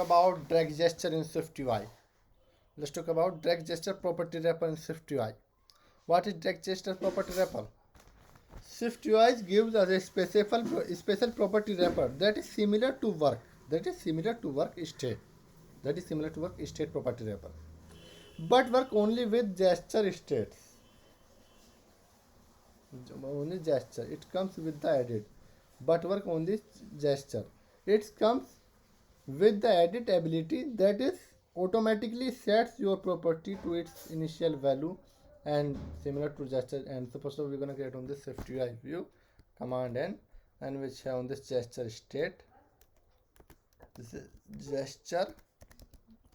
About drag gesture in SwiftUI. Let's talk about drag gesture property wrapper in SwiftUI. What is drag gesture property wrapper? SwiftUI gives us a special property wrapper that is similar to work. That is similar to work state. That is similar to work state property wrapper. But work only with gesture states. Only gesture. It comes with the edit. But work only gesture. It comes with the edit ability that is automatically sets your property to its initial value and similar to gesture. And suppose we're gonna create on this SwiftUI view command N and which have on this gesture state. This is gesture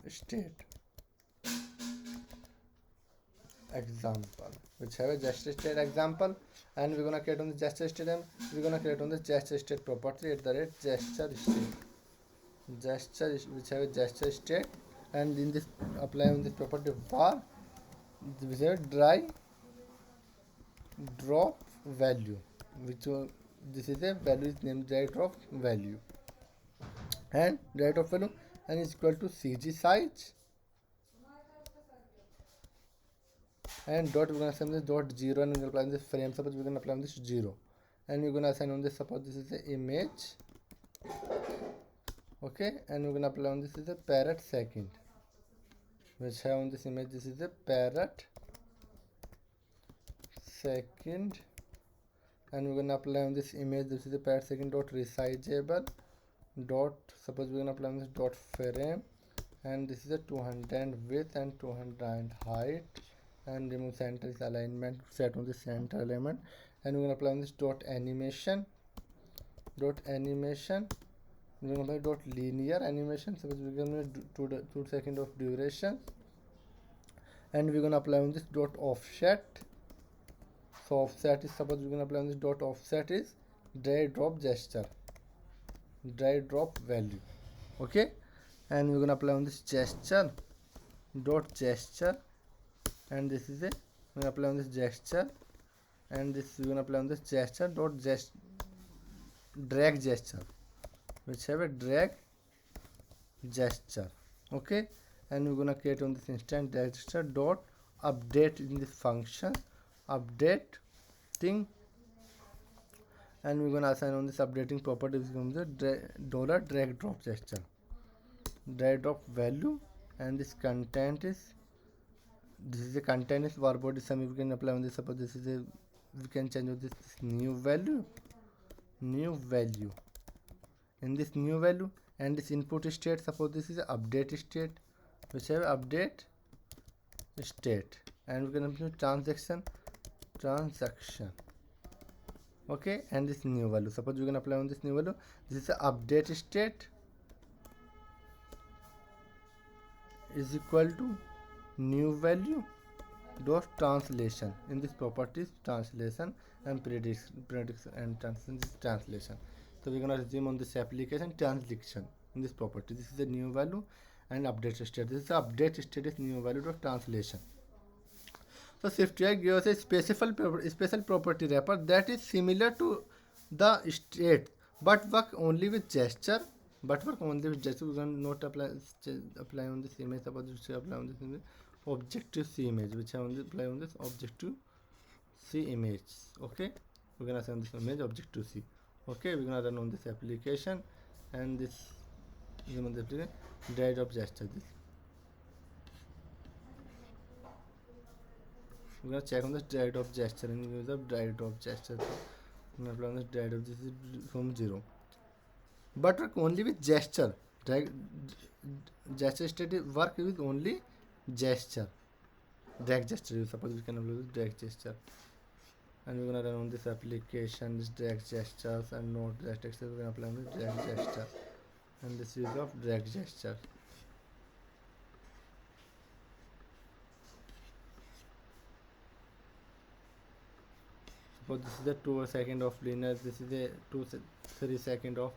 state example, which have a gesture state example, and we're gonna create on the gesture state and we're gonna create on the gesture state property at the rate gesture state. Gesture which have a gesture state, and in this apply on this property var with a dry drop value, which this is a value is named dry drop value, and dry drop value and is equal to cg size and dot we're gonna assign this dot 0 and we're gonna apply this frame. Suppose we're gonna apply this 0 and we're gonna assign on this, suppose this is the image, okay, and we're gonna apply on this is a parrot second, which have on this image this is a parrot second, and we're gonna apply on this image this is a parrot second dot resizable dot, suppose we're gonna apply on this dot frame, and this is a 200 width and 200 height, and remove center is alignment set on the center element, and we're gonna apply on this dot animation we're gonna apply dot linear animation. Suppose we're gonna do 2 seconds of duration, and we're gonna apply on this dot offset. So offset is, suppose we're gonna apply on this dot offset is dry drop gesture, dry drop value, okay, and we're gonna apply on this gesture dot gesture, and this is a we're gonna apply on this gesture, and this we're gonna apply on this gesture dot drag gesture, which have a drag gesture, okay, and we're gonna create on this instant drag gesture dot update in this function updating, and we're gonna assign on this updating property which becomes the dollar drag drop gesture, drag drop value, and this content is this is the content is var body sum. We can apply on this, suppose this is a we can change this new value in this new value, and this input state, suppose this is update state, which have update state, and we can apply transaction, okay, and this new value, suppose we can apply on this new value, this is the update state is equal to new value dot translation. In this properties translation and prediction and translation. So we're gonna resume on this application translation in this property. This is the new value and update state. This is the update state is new value dot translation. So SwiftUI gives a special property wrapper that is similar to the state but work only with gesture. We're going not apply on this image. Suppose we apply on this image objective C image, which I only apply on this objective C image, okay, we're gonna send this image objective C, okay, we're gonna run on this application, and this is on the application drag drop gesture. This we're gonna check on this drag drop gesture and use the drag drop gesture. I'm gonna apply on this drag drop. This is from 0, but work only with gesture. Gesture state work with only gesture, drag gesture. Suppose we can apply drag gesture, and we're gonna run on this application this drag gestures and not drag gesture. We're gonna apply on the drag gesture and this use of drag gesture. Suppose this is the 2 second of linear, this is a 3 second of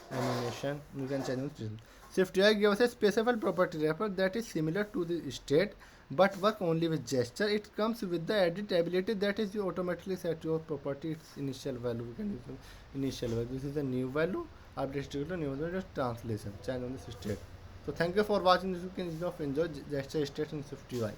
animation. You can change it. SwiftUI gives a special property wrapper that is similar to the state but work only with gesture. It comes with the edit ability that is you automatically set your property its initial value. We can use initial value. This is the new value, update state new just translation change on this state. So thank you for watching this. You can enjoy gesture state in SwiftUI.